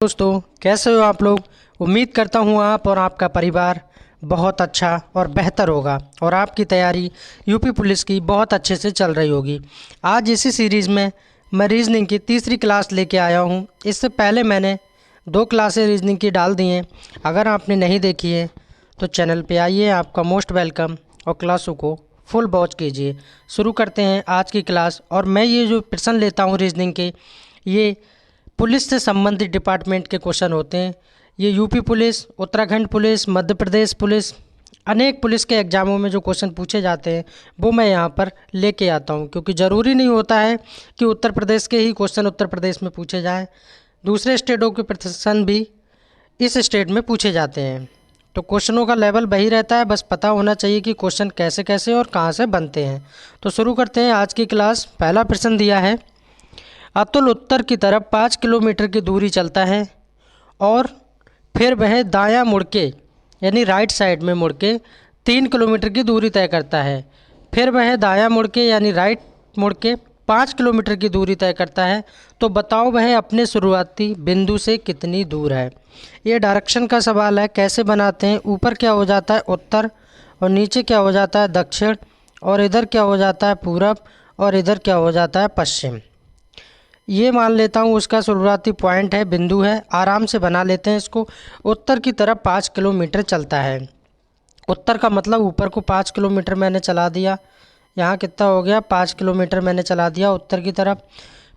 दोस्तों, कैसे हो आप लोग। उम्मीद करता हूँ आप और आपका परिवार बहुत अच्छा और बेहतर होगा और आपकी तैयारी यूपी पुलिस की बहुत अच्छे से चल रही होगी। आज इसी सीरीज़ में मैं रीजनिंग की तीसरी क्लास लेके आया हूँ। इससे पहले मैंने 2 क्लासें रीजनिंग की डाल दी हैं। अगर आपने नहीं देखी है तो चैनल पे आइए, आपका मोस्ट वेलकम, और क्लासों को फुल वॉच कीजिए। शुरू करते हैं आज की क्लास। और मैं ये जो प्रश्न लेता हूँ रीजनिंग के, ये पुलिस से संबंधित डिपार्टमेंट के क्वेश्चन होते हैं। ये UP police, Uttarakhand police, Madhya Pradesh police, अनेक पुलिस के एग्ज़ामों में जो क्वेश्चन पूछे जाते हैं वो मैं यहाँ पर लेके आता हूँ, क्योंकि ज़रूरी नहीं होता है कि उत्तर प्रदेश के ही क्वेश्चन उत्तर प्रदेश में पूछे जाएँ। दूसरे स्टेटों के प्रश्न भी इस स्टेट में पूछे जाते हैं। तो क्वेश्चनों का लेवल वही रहता है, बस पता होना चाहिए कि क्वेश्चन कैसे कैसे और कहाँ से बनते हैं। तो शुरू करते हैं आज की क्लास। पहला प्रश्न दिया है, अतुल उत्तर की तरफ 5 किलोमीटर की दूरी चलता है और फिर वह दायां मुड़ के यानी राइट साइड में मुड़ के 3 किलोमीटर की दूरी तय करता है। फिर वह दायां मुड़ के यानी राइट मुड़ के 5 किलोमीटर की दूरी तय करता है। तो बताओ वह अपने शुरुआती बिंदु से कितनी दूर है। ये डायरेक्शन का सवाल है। कैसे बनाते हैं, ऊपर क्या हो जाता है उत्तर और नीचे क्या हो जाता है दक्षिण, और इधर क्या हो जाता है पूरब और इधर क्या हो जाता है पश्चिम। ये मान लेता हूँ उसका शुरुआती पॉइंट है, बिंदु है। आराम से बना लेते हैं इसको। उत्तर की तरफ 5 किलोमीटर चलता है। उत्तर का मतलब ऊपर को 5 किलोमीटर मैंने चला दिया। यहाँ कितना हो गया, 5 किलोमीटर मैंने चला दिया उत्तर की तरफ।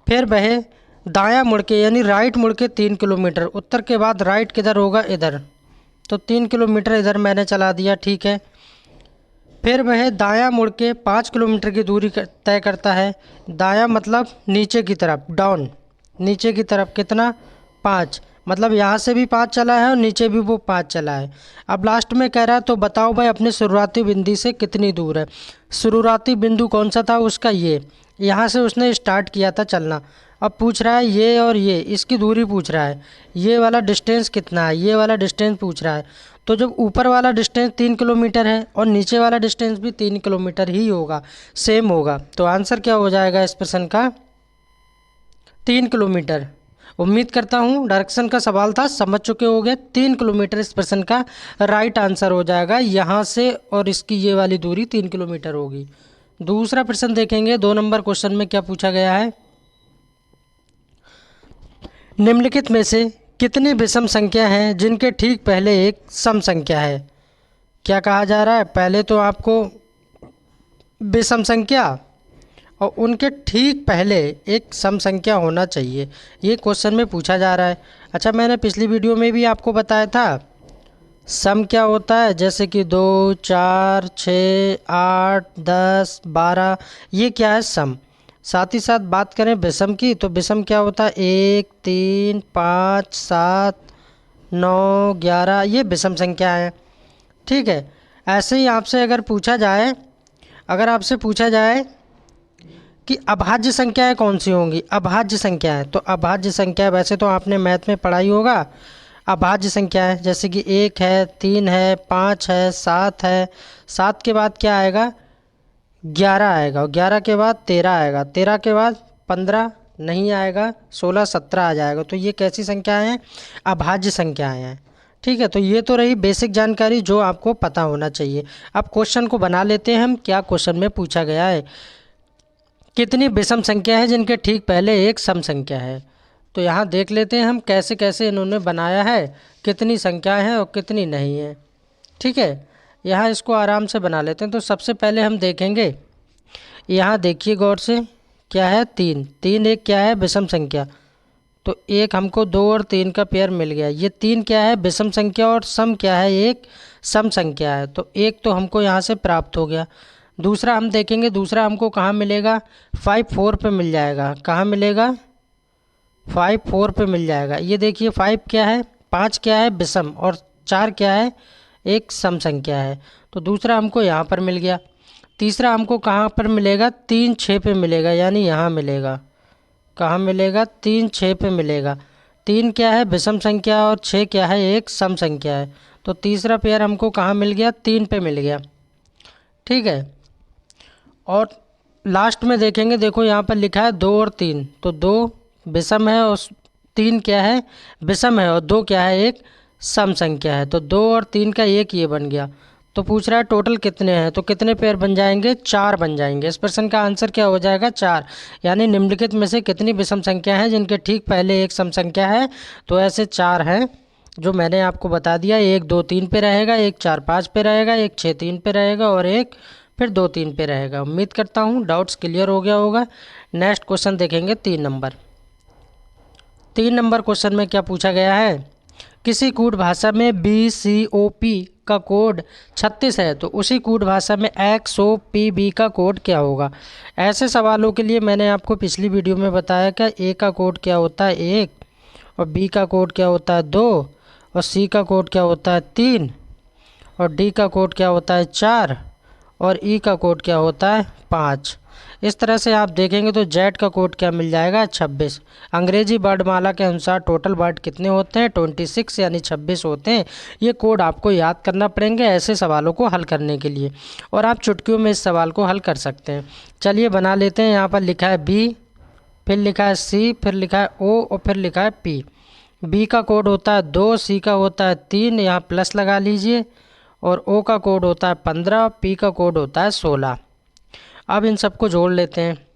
फिर वह दायां मुड़ के यानी राइट मुड़ के 3 किलोमीटर। उत्तर के बाद राइट किधर होगा, इधर, तो 3 किलोमीटर इधर मैंने चला दिया, ठीक है। फिर वह दायां मुड़ के 5 किलोमीटर की दूरी तय करता है। दायां मतलब नीचे की तरफ, डाउन, नीचे की तरफ कितना, 5, मतलब यहाँ से भी 5 चला है और नीचे भी वो 5 चला है। अब लास्ट में कह रहा है तो बताओ भाई अपने शुरुआती बिंदु से कितनी दूर है। शुरुआती बिंदु कौन सा था उसका, ये, यहाँ से उसने स्टार्ट किया था चलना। अब पूछ रहा है ये और ये, इसकी दूरी पूछ रहा है। ये वाला डिस्टेंस कितना है, ये वाला डिस्टेंस पूछ रहा है। तो जब ऊपर वाला डिस्टेंस 3 किलोमीटर है और नीचे वाला डिस्टेंस भी 3 किलोमीटर ही होगा, सेम होगा, तो आंसर क्या हो जाएगा इस प्रश्न का, 3 किलोमीटर। उम्मीद करता हूँ डायरेक्शन का सवाल था, समझ चुके होंगे। 3 किलोमीटर इस प्रश्न का राइट आंसर हो जाएगा। यहाँ से और इसकी ये वाली दूरी 3 किलोमीटर होगी। दूसरा प्रश्न देखेंगे, 2 नंबर क्वेश्चन में क्या पूछा गया है। निम्नलिखित में से कितनी विषम संख्या हैं जिनके ठीक पहले एक सम संख्या है। क्या कहा जा रहा है, पहले तो आपको विषम संख्या और उनके ठीक पहले एक सम संख्या होना चाहिए, ये क्वेश्चन में पूछा जा रहा है। अच्छा, मैंने पिछली वीडियो में भी आपको बताया था सम क्या होता है, जैसे कि 2, 4, 6, 8, 10, 12, ये क्या है सम। साथ ही साथ बात करें विषम की, तो विषम क्या होता है, 1, 3, 5, 7, 9, 11, ये विषम संख्या है, ठीक है। ऐसे ही आपसे अगर आपसे पूछा जाए कि अभाज्य संख्याएं कौन सी होंगी, अभाज्य संख्याएं, तो अभाज्य संख्या वैसे तो आपने मैथ में पढ़ा ही होगा। अभाज्य संख्या है जैसे कि 1 है, 3 है, 5 है, 7 है। 7 के बाद क्या आएगा, 11 आएगा, और 11 के बाद 13 आएगा, 13 के बाद 15 नहीं आएगा, 16, 17 आ जाएगा। तो ये कैसी संख्याएं हैं, अभाज्य संख्याएं हैं, ठीक है। तो ये तो रही बेसिक जानकारी जो आपको पता होना चाहिए। अब क्वेश्चन को बना लेते हैं हम। क्या क्वेश्चन में पूछा गया है, कितनी विषम संख्या है जिनके ठीक पहले एक सम संख्या है। तो यहाँ देख लेते हैं हम कैसे कैसे इन्होंने बनाया है, कितनी संख्याएं हैं और कितनी नहीं है, ठीक है। यहाँ इसको आराम से बना लेते हैं। तो सबसे पहले हम देखेंगे, यहाँ देखिए गौर से, क्या है 3, 3 एक क्या है विषम संख्या, तो एक हमको 2 और 3 का पेयर मिल गया। ये 3 क्या है विषम संख्या और सम क्या है, एक सम संख्या है, तो एक तो हमको यहाँ से प्राप्त हो गया। दूसरा हम देखेंगे, दूसरा हमको कहाँ मिलेगा, 5, 4 पे मिल जाएगा। कहाँ मिलेगा, 5, 4 पे मिल जाएगा। ये देखिए 5 क्या है, 5 क्या है विषम और 4 क्या है, एक सम संख्या है, तो दूसरा हमको यहाँ पर मिल गया। तीसरा हमको कहाँ पर मिलेगा, 3, 6 पे मिलेगा, यानी यहाँ मिलेगा। कहाँ मिलेगा, 3, 6 पे मिलेगा। 3 क्या है विषम संख्या और 6 क्या है, एक सम संख्या है, तो तीसरा पेयर हमको कहाँ मिल गया, 3 पे मिल गया, ठीक है। और लास्ट में देखेंगे, देखो यहाँ पर लिखा है 2 और 3, तो 2 विषम है और 3 क्या है, विषम है, और 2 क्या है, एक सम संख्या है। तो 2 और 3 का एक ये बन गया। तो पूछ रहा है टोटल कितने हैं, तो कितने पेयर बन जाएंगे, 4 बन जाएंगे। इस प्रश्न का आंसर क्या हो जाएगा, 4। यानी निम्नलिखित में से कितनी विषम संख्या हैं जिनके ठीक पहले एक सम संख्या है। तो ऐसे 4 हैं जो मैंने आपको बता दिया। एक 2 3 पे रहेगा, एक 4 5 पे रहेगा, एक 6 3 पे रहेगा, और एक फिर 2 3 पे रहेगा। उम्मीद करता हूँ डाउट्स क्लियर हो गया होगा। नेक्स्ट क्वेश्चन देखेंगे 3 नंबर क्वेश्चन में क्या पूछा गया है। किसी कूट भाषा में BCOP का कोड 36 है, तो उसी कूट भाषा में XOPB का कोड क्या होगा। ऐसे सवालों के लिए मैंने आपको पिछली वीडियो में बताया कि A का कोड क्या होता है 1, और B का कोड क्या होता है 2, और C का कोड क्या होता है 3, और D का कोड क्या होता है 4, और E का कोड क्या होता है 5। इस तरह से आप देखेंगे तो Z का कोड क्या मिल जाएगा 26। अंग्रेजी वर्णमाला के अनुसार टोटल वर्ड कितने होते हैं 26 यानी 26 होते हैं। ये कोड आपको याद करना पड़ेंगे ऐसे सवालों को हल करने के लिए, और आप चुटकियों में इस सवाल को हल कर सकते हैं। चलिए बना लेते हैं। यहाँ पर लिखा है B, फिर लिखा है C, फिर लिखा है O, और फिर लिखा है P। B का कोड होता है 2, C का होता है 3, यहाँ प्लस लगा लीजिए, और O का कोड होता है 15, P का कोड होता है 16। अब इन सबको जोड़ लेते हैं।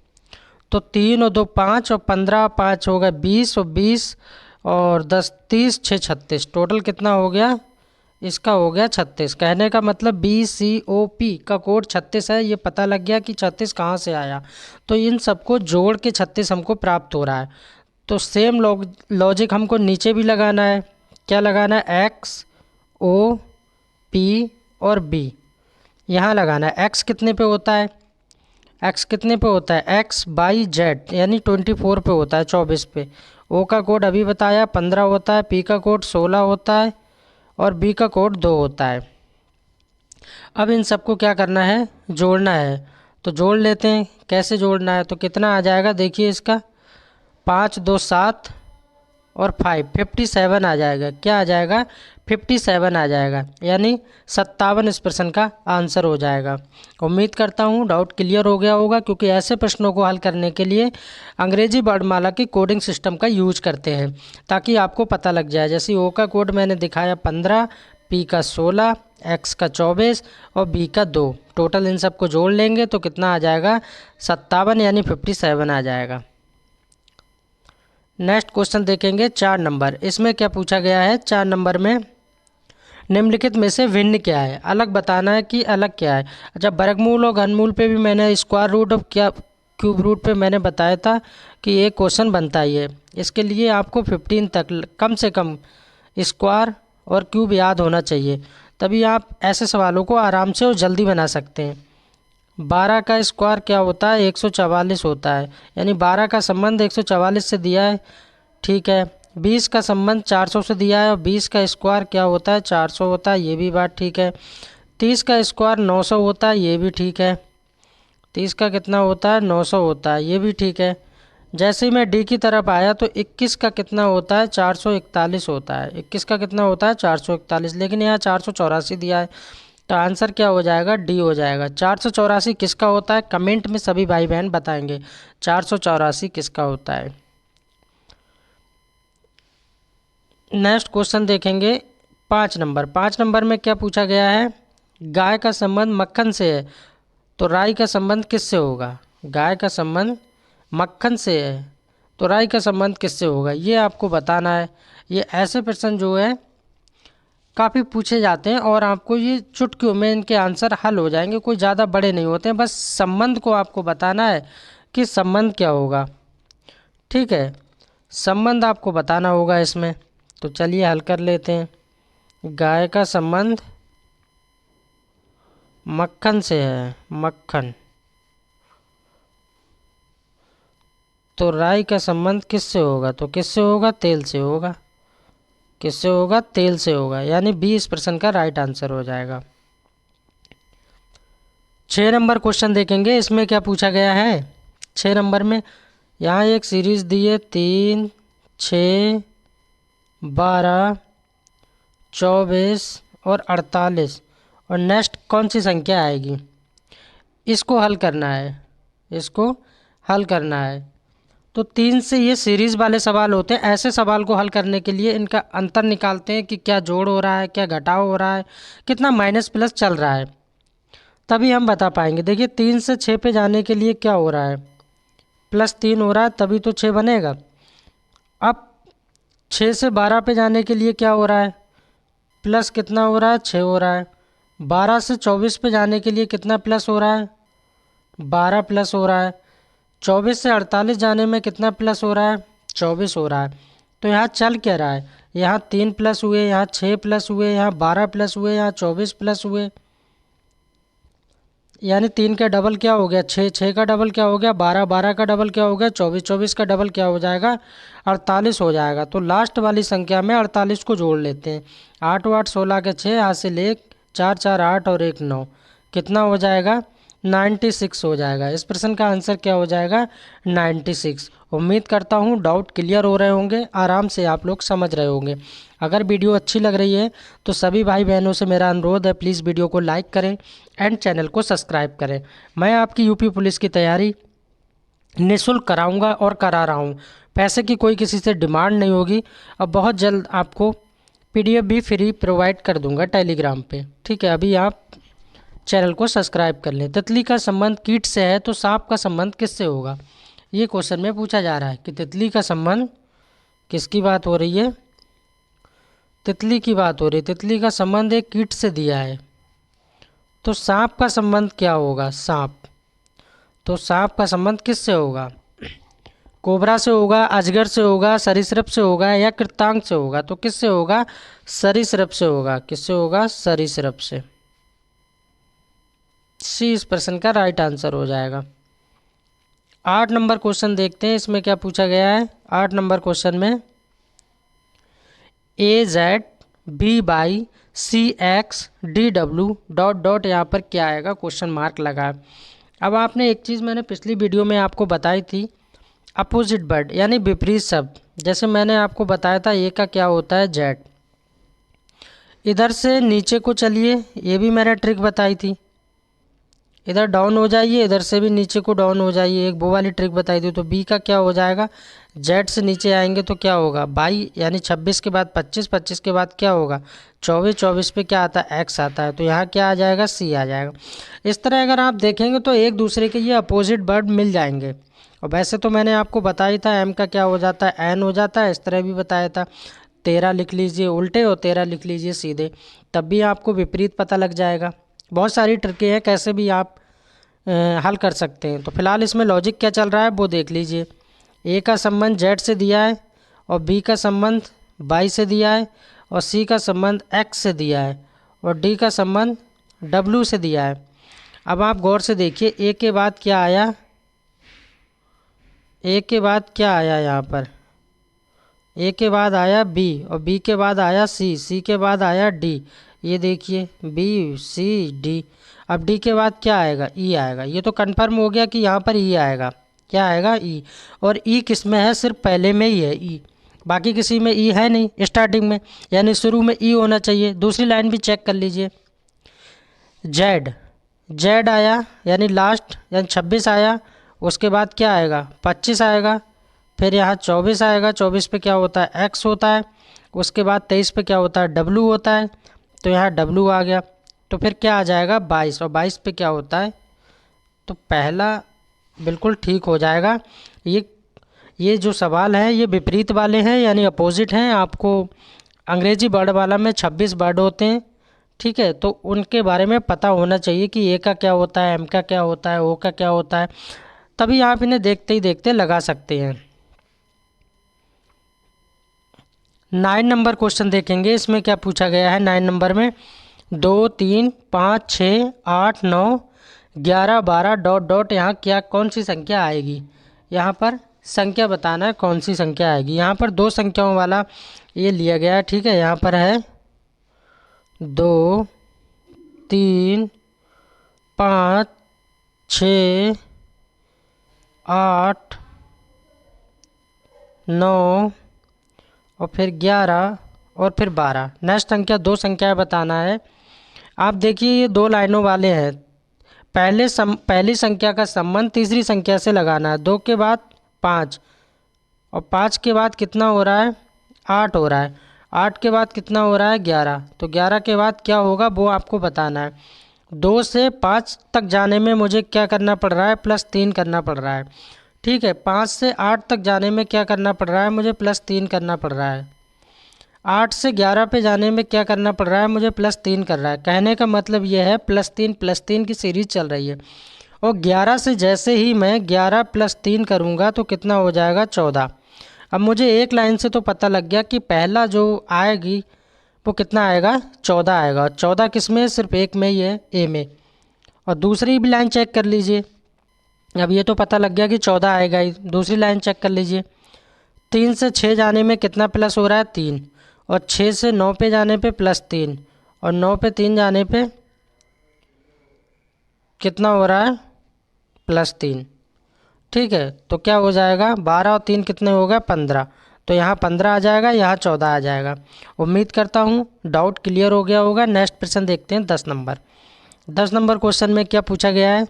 तो 3 और 2 5, और 15 5 हो गया 20, और 20 और 10 30, 6 36। टोटल कितना हो गया, इसका हो गया 36। कहने का मतलब BCOP का कोड 36 है। ये पता लग गया कि 36 कहाँ से आया। तो इन सबको जोड़ के 36 हमको प्राप्त हो रहा है। तो सेम लॉजिक हमको नीचे भी लगाना है। क्या लगाना है, XOP और B यहाँ लगाना है। X कितने पे होता है, X कितने पे होता है, X/Z यानी 24 पे होता है, 24 पे। O का कोड अभी बताया 15 होता है, P का कोड 16 होता है, और B का कोड 2 होता है। अब इन सबको क्या करना है, जोड़ना है। तो जोड़ लेते हैं। कैसे जोड़ना है, तो कितना आ जाएगा देखिए इसका, 5 2 7 और 5 57 आ जाएगा। क्या आ जाएगा, 57 आ जाएगा, यानी 57 इस प्रश्न का आंसर हो जाएगा। उम्मीद करता हूँ डाउट क्लियर हो गया होगा, क्योंकि ऐसे प्रश्नों को हल करने के लिए अंग्रेजी वर्णमाला की कोडिंग सिस्टम का यूज करते हैं, ताकि आपको पता लग जाए। जैसे O का कोड मैंने दिखाया 15, P का 16, X का 24 और B का 2। टोटल इन सबको जोड़ लेंगे तो कितना आ जाएगा, 57 यानी 57 आ जाएगा। नेक्स्ट क्वेश्चन देखेंगे 4 नंबर। इसमें क्या पूछा गया है, 4 नंबर में निम्नलिखित में से भिन्न क्या है, अलग बताना है कि अलग क्या है। अच्छा, वर्गमूल और घनमूल पे भी मैंने स्क्वायर रूट और क्या क्यूब रूट पे मैंने बताया था कि एक क्वेश्चन बनता ही है। इसके लिए आपको 15 तक कम से कम स्क्वायर और क्यूब याद होना चाहिए, तभी आप ऐसे सवालों को आराम से और जल्दी बना सकते हैं। 12 का स्क्वायर क्या होता है, 144 होता है, यानी 12 का संबंध 144 से दिया है, ठीक है। 20 का संबंध 400 से दिया है, और 20 का स्क्वायर क्या होता है 400 होता है, ये भी बात ठीक है। 30 का स्क्वायर 900 होता है, ये भी ठीक है। 30 का कितना होता है, 900 होता है, ये भी ठीक है। जैसे ही मैं डी की तरफ आया तो 21 का कितना होता है, 441 होता है। 21 का कितना होता है, 441, लेकिन यहाँ 484 दिया है, तो आंसर क्या हो जाएगा, डी हो जाएगा। 484 किसका होता है, कमेंट में सभी भाई बहन बताएंगे 484 किसका होता है। नेक्स्ट क्वेश्चन देखेंगे 5 नंबर। 5 नंबर में क्या पूछा गया है, गाय का संबंध मक्खन से है, तो राई का संबंध किससे होगा। गाय का संबंध मक्खन से है, तो राई का संबंध किससे होगा, ये आपको बताना है। ये ऐसे प्रश्न जो है काफ़ी पूछे जाते हैं, और आपको ये चुटकियों में इनके आंसर हल हो जाएंगे, कोई ज़्यादा बड़े नहीं होते हैं। बस संबंध को आपको बताना है कि संबंध क्या होगा, ठीक है। संबंध आपको बताना होगा इसमें। तो चलिए हल कर लेते हैं। गाय का संबंध मक्खन से है, मक्खन, तो राई का संबंध किससे होगा, तो किससे होगा, तेल से होगा। किससे होगा, तेल से होगा, यानी 20 प्रश्न का राइट आंसर हो जाएगा। 6 नंबर क्वेश्चन देखेंगे। इसमें क्या पूछा गया है, 6 नंबर में यहाँ एक सीरीज दी है 3 6 12 24 और 48, और नेक्स्ट कौन सी संख्या आएगी, इसको हल करना है। इसको हल करना है। तो 3 से ये सीरीज़ वाले सवाल होते हैं। ऐसे सवाल को हल करने के लिए इनका अंतर निकालते हैं कि क्या जोड़ हो रहा है, क्या घटाव हो रहा है, कितना माइनस प्लस चल रहा है, तभी हम बता पाएंगे। देखिए 3 से 6 पे जाने के लिए क्या हो रहा है, +3 हो रहा है, तभी तो 6 बनेगा। अब 6 से 12 पे जाने के लिए क्या हो रहा है, प्लस कितना हो रहा है, 6 हो रहा है। 12 से 24 पे जाने के लिए कितना प्लस हो रहा है, 12 प्लस हो रहा है। 24 से 48 जाने में कितना प्लस हो रहा है, 24 हो रहा है। तो यहाँ चल क्या रहा है, यहाँ 3 प्लस हुए, यहाँ 6 प्लस हुए, यहाँ 12 प्लस हुए, यहाँ 24 प्लस हुए, यानी 3 का डबल क्या हो गया, 6, 6 का डबल क्या हो गया, 12, 12 का डबल क्या हो गया, 24, 24 का डबल क्या हो जाएगा, 48 हो जाएगा। तो लास्ट वाली संख्या में 48 को जोड़ लेते हैं। 8 8 16 के 6, हासिल 1, 4 4 8 और 1 9, कितना हो जाएगा, 96 हो जाएगा। इस प्रश्न का आंसर क्या हो जाएगा, 96। उम्मीद करता हूँ डाउट क्लियर हो रहे होंगे, आराम से आप लोग समझ रहे होंगे। अगर वीडियो अच्छी लग रही है तो सभी भाई बहनों से मेरा अनुरोध है, प्लीज़ वीडियो को लाइक करें एंड चैनल को सब्सक्राइब करें। मैं आपकी यूपी पुलिस की तैयारी निःशुल्क कराऊंगा और करा रहा हूँ। पैसे की कोई किसी से डिमांड नहीं होगी। अब बहुत जल्द आपको PDF भी फ्री प्रोवाइड कर दूंगा टेलीग्राम पे, ठीक है। अभी आप चैनल को सब्सक्राइब कर लें। तितली का संबंध कीट से है तो सांप का संबंध किससे होगा, ये क्वेश्चन में पूछा जा रहा है कि तितली का संबंध, किसकी बात हो रही है, तितली की बात हो रही है। तितली का संबंध एक कीट से दिया है, तो सांप का संबंध क्या होगा, सांप। तो सांप का संबंध किससे होगा, कोबरा से होगा, अजगर से होगा, सरीसृप से होगा या कृंतक से होगा। तो किससे होगा, सरीसृप से होगा। किससे होगा, सरीसृप से। सी इस प्रश्न का राइट आंसर हो जाएगा। 8 नंबर क्वेश्चन देखते हैं, इसमें क्या पूछा गया है। 8 नंबर क्वेश्चन में AZB/CXDW डॉट डॉट यहाँ पर क्या आएगा, क्वेश्चन मार्क लगा है। अब आपने एक चीज़ मैंने पिछली वीडियो में आपको बताई थी, अपोजिट वर्ड यानी विपरीत शब्द। जैसे मैंने आपको बताया था ए का क्या होता है, जेड। इधर से नीचे को चलिए, ये भी मैंने ट्रिक बताई थी। इधर डाउन हो जाइए, इधर से भी नीचे को डाउन हो जाइए, एक वो वाली ट्रिक बताई थी। तो बी का क्या हो जाएगा, जेड से नीचे आएंगे तो क्या होगा, 22 यानी 26 के बाद 25, 25 के बाद क्या होगा 24, 24 पे क्या आता है, एक्स आता है। तो यहाँ क्या आ जाएगा, सी आ जाएगा। इस तरह अगर आप देखेंगे तो एक दूसरे के ये अपोजिट वर्ड मिल जाएंगे। और वैसे तो मैंने आपको बताया था एम का क्या हो जाता है, एन हो जाता है। इस तरह भी बताया था, 13 लिख लीजिए उल्टे और 13 लिख लीजिए सीधे, तब भी आपको विपरीत पता लग जाएगा। बहुत सारी ट्रिकें हैं, कैसे भी आप हल कर सकते हैं। तो फिलहाल इसमें लॉजिक क्या चल रहा है वो देख लीजिए। ए का संबंध जेड से दिया है, और बी का संबंध वाई से दिया है, और सी का संबंध एक्स से दिया है, और डी का संबंध डब्ल्यू से दिया है। अब आप गौर से देखिए, ए के बाद क्या आया, ए के बाद क्या आया, यहाँ पर ए के बाद आया बी, और बी के बाद आया सी, सी के बाद आया डी। ये देखिए बी सी डी। अब डी के बाद क्या आएगा, ई आएगा। ये तो कंफर्म हो गया कि यहाँ पर ई आएगा, क्या आएगा, ई। और ई किस में है, सिर्फ पहले में ही है ई, बाकी किसी में ई है नहीं स्टार्टिंग में, यानी शुरू में ई होना चाहिए। दूसरी लाइन भी चेक कर लीजिए, जेड, जेड आया यानी लास्ट, यानी 26 आया। उसके बाद क्या आएगा, 25 आएगा। फिर यहाँ 24 आएगा, 24 पे क्या होता है, एक्स होता है। उसके बाद 23 पे क्या होता है, डब्लू होता है। तो यहाँ डब्लू आ गया। तो फिर क्या आ जाएगा, 22, और 22 पे क्या होता है, तो पहला बिल्कुल ठीक हो जाएगा। ये जो सवाल है ये विपरीत वाले हैं, यानी अपोजिट हैं। आपको अंग्रेजी वर्ड वाला में 26 वर्ड होते हैं, ठीक है। तो उनके बारे में पता होना चाहिए कि ए का क्या होता है, एम का क्या होता है, ओ का क्या होता है, तभी आप इन्हें देखते ही देखते लगा सकते हैं। 9 नंबर क्वेश्चन देखेंगे, इसमें क्या पूछा गया है। 9 नंबर में 2 3 5 6 8 9 11 12 डॉट डॉट यहाँ क्या कौन सी संख्या आएगी, यहाँ पर संख्या बताना है कौन सी संख्या आएगी। यहाँ पर 2 संख्याओं वाला ये लिया गया है, ठीक है। यहाँ पर है 2 3 5 6 8 9 और फिर 11 और फिर 12। नेक्स्ट संख्या 2 संख्याएं बताना है। आप देखिए ये 2 लाइनों वाले हैं। पहली संख्या का संबंध तीसरी संख्या से लगाना है। 2 के बाद 5, और 5 के बाद कितना हो रहा है, 8 हो रहा है। 8 के बाद कितना हो रहा है, 11। तो 11 के बाद क्या होगा वो आपको बताना है। 2 से 5 तक जाने में मुझे क्या करना पड़ रहा है, +3 करना पड़ रहा है। ठीक है, 5 से 8 तक जाने में क्या करना पड़ रहा है, मुझे +3 करना पड़ रहा है। 8 से 11 पे जाने में क्या करना पड़ रहा है, मुझे +3 कर रहा है। कहने का मतलब ये है +3 की सीरीज चल रही है। और 11 से जैसे ही मैं 11 + 3 करूँगा तो कितना हो जाएगा, 14। अब मुझे एक लाइन से तो पता लग गया कि पहला जो आएगी वो कितना आएगा, 14 आएगा। 14 किस में है, सिर्फ एक में ही है, ए में। और दूसरी भी लाइन चेक कर लीजिए। अब ये तो पता लग गया कि 14 आएगा ही। दूसरी लाइन चेक कर लीजिए। 3 से 6 जाने में कितना प्लस हो रहा है, 3। और 6 से 9 पे जाने पे +3। और 9 पे 3 जाने पे कितना हो रहा है, +3। ठीक है, तो क्या हो जाएगा, 12 और 3 कितने हो गए, 15। तो यहाँ 15 आ जाएगा, यहाँ 14 आ जाएगा। उम्मीद करता हूँ डाउट क्लियर हो गया होगा। नेक्स्ट प्रश्न देखते हैं 10 नंबर। 10 नंबर क्वेश्चन में क्या पूछा गया है,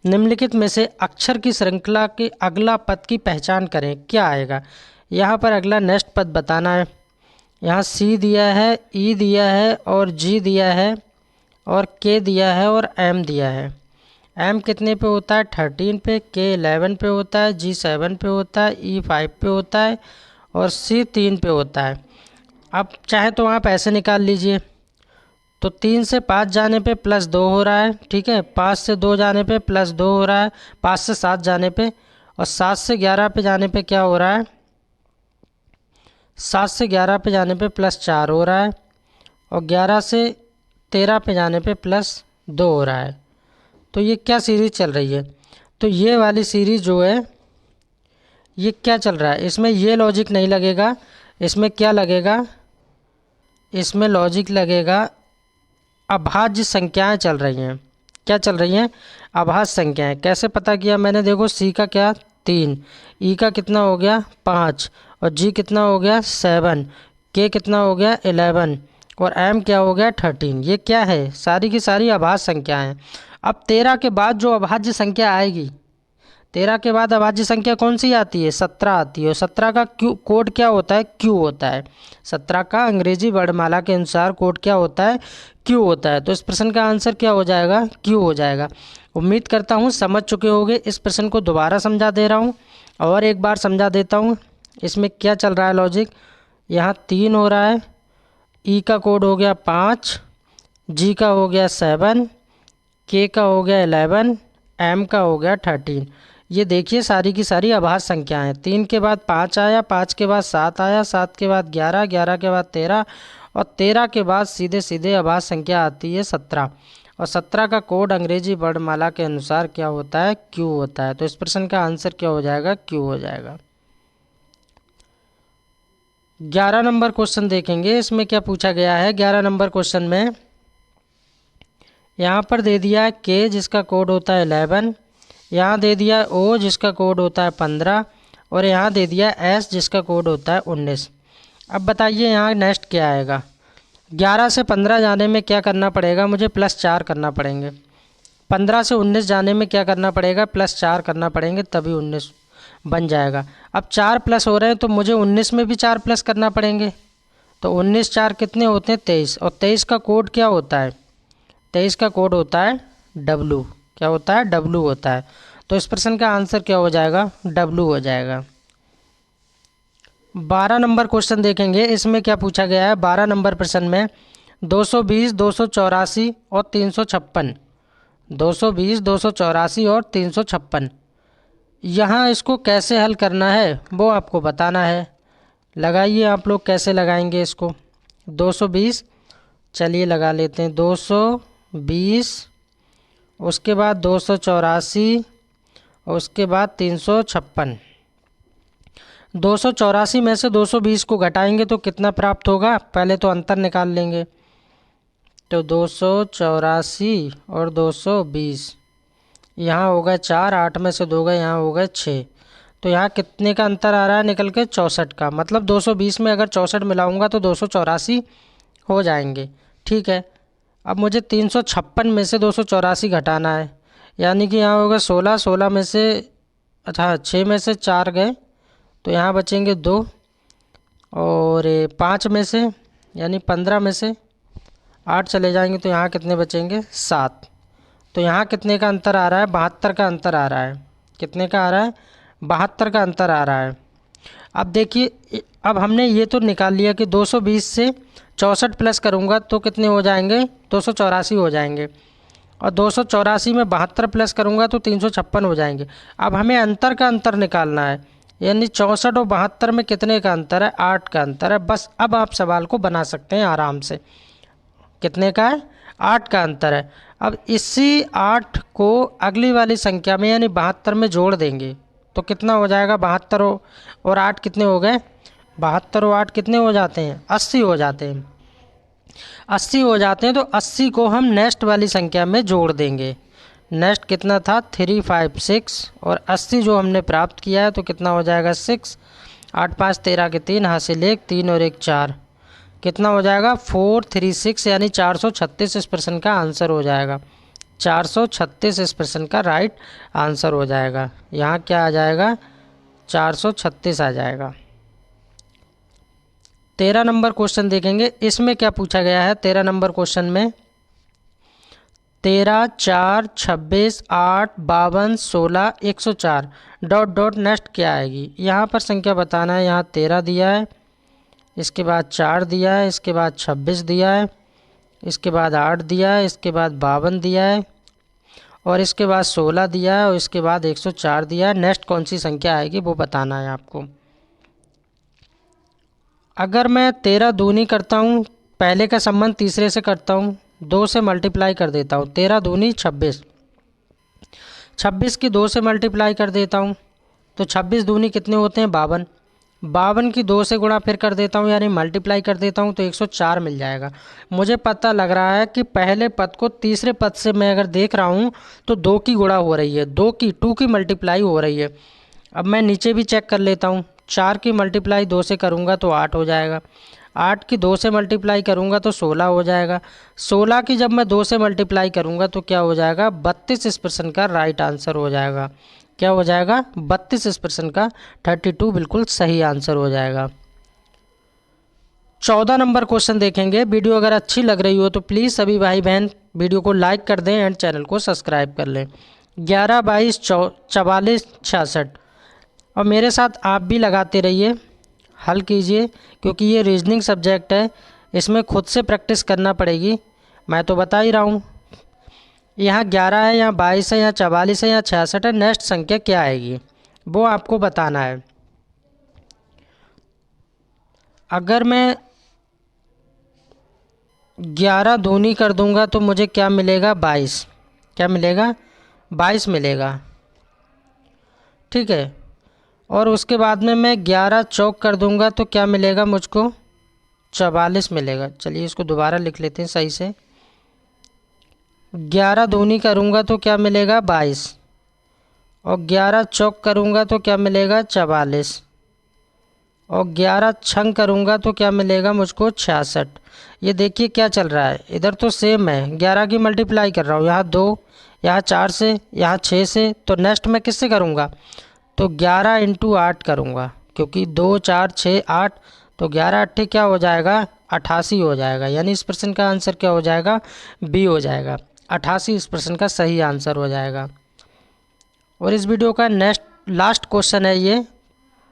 निम्नलिखित में से अक्षर की श्रृंखला के अगला पद की पहचान करें, क्या आएगा। यहाँ पर अगला नेक्स्ट पद बताना है। यहाँ सी दिया है, ई दिया है और जी दिया है और के दिया है और एम दिया है। एम कितने पे होता है, 13 पे, के 11 पे होता है, जी 7 पे होता है, ई 5 पे होता है और सी 3 पे होता है। अब चाहे तो आप ऐसे निकाल लीजिए। तो 3 से 5 जाने पे +2 हो रहा है। ठीक है, 5 से 2 जाने पे +2 हो रहा है, 5 से 7 जाने पे। और 7 से 11 पे जाने पे क्या हो रहा है, 7 से 11 पे जाने पे +4 हो रहा है। और 11 से 13 पे जाने पे +2 हो रहा है। तो ये क्या सीरीज़ चल रही है, तो ये वाली सीरीज़ जो है ये क्या चल रहा है, इसमें ये लॉजिक नहीं लगेगा। इसमें क्या लगेगा, इसमें लॉजिक लगेगा अभाज्य संख्याएं चल रही हैं। क्या चल रही हैं, अभाज्य संख्याएं। कैसे पता किया मैंने, देखो सी का क्या 3, ई का कितना हो गया 5 और जी कितना हो गया 7, के कितना हो गया 11 और एम क्या हो गया 13। ये क्या है, सारी की सारी अभाज्य संख्याएं हैं। अब 13 के बाद जो अभाज्य संख्या आएगी, 13 के बाद अभाज्य संख्या कौन सी आती है, 17 आती है। और 17 का क्यू कोड क्या होता है, क्यू होता है। 17 का अंग्रेजी वर्णमाला के अनुसार कोड क्या होता है, क्यू होता है। तो इस प्रश्न का आंसर क्या हो जाएगा, क्यू हो जाएगा। उम्मीद करता हूँ समझ चुके होंगे। इस प्रश्न को दोबारा समझा दे रहा हूँ और एक बार समझा देता हूँ। इसमें क्या चल रहा है लॉजिक, यहाँ 3 हो रहा है, ई का कोड हो गया 5, जी का हो गया 7, के का हो गया 11, एम का हो गया 13। ये देखिए सारी की सारी अभाज्य संख्याएं हैं। 3 के बाद 5 आया, 5 के बाद 7 आया, 7 के बाद 11, 11 के बाद 13 और 13 के बाद सीधे सीधे अभाज्य संख्या आती है 17। और 17 का कोड अंग्रेजी वर्णमाला के अनुसार क्या होता है, क्यू होता है। तो इस प्रश्न का आंसर क्या हो जाएगा, क्यू हो जाएगा। 11 नंबर क्वेश्चन देखेंगे, इसमें क्या पूछा गया है। 11 नंबर क्वेश्चन में यहाँ पर दे दिया है के जिसका कोड होता है 11, यहाँ दे दिया ओ जिसका कोड होता है 15 और यहाँ दे दिया एस जिसका कोड होता है 19। अब बताइए यहाँ नेक्स्ट क्या आएगा। 11 से 15 जाने में क्या करना पड़ेगा, मुझे +4 करना पड़ेंगे। 15 से 19 जाने में क्या करना पड़ेगा, +4 करना पड़ेंगे, तभी 19 बन जाएगा। अब 4 प्लस हो रहे हैं तो मुझे 19 में भी 4 प्लस करना पड़ेंगे। तो 19 4 कितने होते हैं, 23। और 23 का कोड क्या होता है, 23 का कोड होता है W। क्या होता है, W होता है। तो इस प्रश्न का आंसर क्या हो जाएगा, W हो जाएगा। 12 नंबर क्वेश्चन देखेंगे, इसमें क्या पूछा गया है। 12 नंबर प्रश्न में 220, 284 और 356, 220, 284 और 356, यहाँ इसको कैसे हल करना है वो आपको बताना है। लगाइए आप लोग, कैसे लगाएंगे इसको। 220, चलिए लगा लेते हैं। 220, उसके बाद 284 और उसके बाद 356। 284 में से 220 को घटाएंगे तो कितना प्राप्त होगा, पहले तो अंतर निकाल लेंगे। तो 284 और 220, यहाँ हो गए 4, 8 में से 2 गए, यहाँ हो गए 6। तो यहाँ कितने का अंतर आ रहा है निकल के, 64 का। मतलब 220 में अगर 64 मिलाऊंगा तो 284 हो जाएंगे। ठीक है, अब मुझे 356 में से 284 घटाना है, यानी कि यहाँ होगा 16, 16 में से, अच्छा 6 में से 4 गए तो यहाँ बचेंगे 2, और 5 में से यानी 15 में से 8 चले जाएंगे तो यहाँ कितने बचेंगे? 7। तो यहाँ कितने का अंतर आ रहा है? 72 का अंतर आ रहा है। कितने का आ रहा है? 72 का अंतर आ रहा है। अब देखिए, अब हमने ये तो निकाल लिया कि 220 से 64 प्लस करूँगा तो कितने हो जाएंगे? 284 हो जाएंगे, और 284 में 72 प्लस करूँगा तो 356 हो जाएंगे। अब हमें अंतर का अंतर निकालना है, यानी 64 और 72 में कितने का अंतर है? 8 का अंतर है। बस अब आप सवाल को बना सकते हैं आराम से। कितने का है? 8 का अंतर है। अब इसी 8 को अगली वाली संख्या में यानी 72 में जोड़ देंगे तो कितना हो जाएगा? 72 और 8 कितने हो गए? 72 और 8 कितने हो जाते हैं? 80 हो जाते हैं। 80 हो जाते हैं तो 80 को हम नेक्स्ट वाली संख्या में जोड़ देंगे। नेक्स्ट कितना था? 356, और 80 जो हमने प्राप्त किया है तो कितना हो जाएगा? 6। 8 5 13 के 3, हासिल 1, 3 और 1 4, कितना हो जाएगा? 436, यानी 436 इस प्रश्न का आंसर हो जाएगा। 436 इस प्रश्न का राइट आंसर हो जाएगा। यहाँ क्या आ जाएगा? 436 आ जाएगा। 13 नंबर क्वेश्चन देखेंगे, इसमें क्या पूछा गया है? 13 नंबर क्वेश्चन में 13 4 26 8 52 16 104 डॉट डॉट नेक्स्ट क्या आएगी? यहाँ पर संख्या बताना है। यहाँ 13 दिया है, इसके बाद 4 दिया है, इसके बाद 26 दिया है, इसके बाद 8 दिया है, इसके बाद 52 दिया है, और इसके बाद 16 दिया है, और इसके बाद 104 दिया है। नेक्स्ट कौन सी संख्या आएगी वो बताना है आपको। अगर मैं 13 दूनी करता हूँ, पहले का संबंध तीसरे से करता हूँ, 2 से मल्टीप्लाई कर देता हूँ। 13 दूनी 26, 26 की 2 से मल्टीप्लाई कर देता हूँ तो 26 दूनी कितने होते हैं? 52। 52 की 2 से गुणा फिर कर देता हूँ, यानी मल्टीप्लाई कर देता हूँ तो 104 मिल जाएगा। मुझे पता लग रहा है कि पहले पद को तीसरे पद से मैं अगर देख रहा हूँ तो 2 की गुणा हो रही है, 2 की मल्टीप्लाई हो रही है। अब मैं नीचे भी चेक कर लेता हूँ। 4 की मल्टीप्लाई 2 से करूँगा तो 8 हो जाएगा, 8 की 2 से मल्टीप्लाई करूँगा तो 16 हो जाएगा, 16 की जब मैं 2 से मल्टीप्लाई करूँगा तो क्या हो जाएगा? 32 इस प्रश्न का राइट आंसर हो जाएगा। क्या हो जाएगा? 32 इस प्रश्न का 32 बिल्कुल सही आंसर हो जाएगा। 14 नंबर क्वेश्चन देखेंगे। वीडियो अगर अच्छी लग रही हो तो प्लीज़ सभी भाई बहन वीडियो को लाइक कर दें एंड चैनल को सब्सक्राइब कर लें। 11 22 44 66, और मेरे साथ आप भी लगाते रहिए, हल कीजिए, क्योंकि ये रीजनिंग सब्जेक्ट है, इसमें खुद से प्रैक्टिस करना पड़ेगी। मैं तो बता ही रहा हूँ। यहाँ 11 है, यहाँ 22 है, यहाँ 44 है, यहाँ 66 है। नेक्स्ट संख्या क्या आएगी वो आपको बताना है। अगर मैं 11 दूनी कर दूंगा तो मुझे क्या मिलेगा? 22। क्या मिलेगा? 22 मिलेगा, ठीक है। और उसके बाद में मैं 11 चौक कर दूंगा तो क्या मिलेगा मुझको? 44 मिलेगा। चलिए इसको दोबारा लिख लेते हैं सही से। 11 दूनी करूंगा तो क्या मिलेगा? 22, और 11 चौक करूंगा तो क्या मिलेगा? 44, और 11 छंग करूंगा तो क्या मिलेगा मुझको? 66। ये देखिए क्या चल रहा है, इधर तो सेम है, 11 की मल्टीप्लाई कर रहा हूँ, यहाँ 2, यहाँ 4 से, यहाँ 6 से, तो नेक्स्ट मैं किससे करूँगा? तो 11 इंटू 8 करूँगा, क्योंकि 2 4 6 8, तो 11 8 क्या हो जाएगा? 88 हो जाएगा। यानी इस प्रश्न का आंसर क्या हो जाएगा? बी हो जाएगा। 88 इस प्रश्न का सही आंसर हो जाएगा। और इस वीडियो का नेक्स्ट लास्ट क्वेश्चन है ये।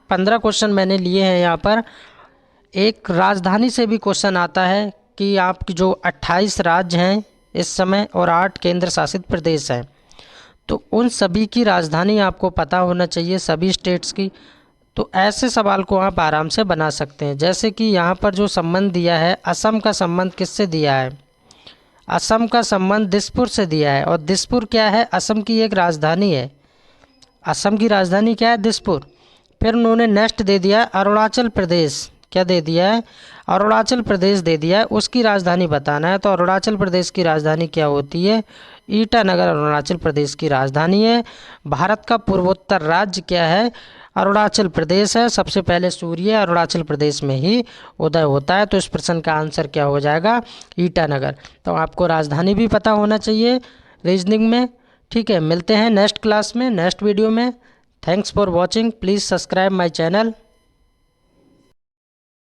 15 क्वेश्चन मैंने लिए हैं यहाँ पर। एक राजधानी से भी क्वेश्चन आता है कि आपकी जो 28 राज्य हैं इस समय और 8 केंद्र शासित प्रदेश हैं, तो उन सभी की राजधानी आपको पता होना चाहिए, सभी स्टेट्स की। तो ऐसे सवाल को आप आराम से बना सकते हैं। जैसे कि यहाँ पर जो संबंध दिया है, असम का संबंध किससे दिया है? असम का संबंध दिसपुर से दिया है, और दिसपुर क्या है? असम की एक राजधानी है। असम की राजधानी क्या है? दिसपुर। फिर उन्होंने नेक्स्ट दे दिया अरुणाचल प्रदेश। क्या दे दिया है? अरुणाचल प्रदेश दे दिया है, उसकी राजधानी बताना है। तो अरुणाचल प्रदेश की राजधानी क्या होती है? ईटानगर अरुणाचल प्रदेश की राजधानी है। भारत का पूर्वोत्तर राज्य क्या है? अरुणाचल प्रदेश है। सबसे पहले सूर्य अरुणाचल प्रदेश में ही उदय होता है। तो इस प्रश्न का आंसर क्या हो जाएगा? ईटानगर। तो आपको राजधानी भी पता होना चाहिए रीजनिंग में, ठीक है। मिलते हैं नेक्स्ट क्लास में, नेक्स्ट वीडियो में। Thanks for watching, please subscribe my channel.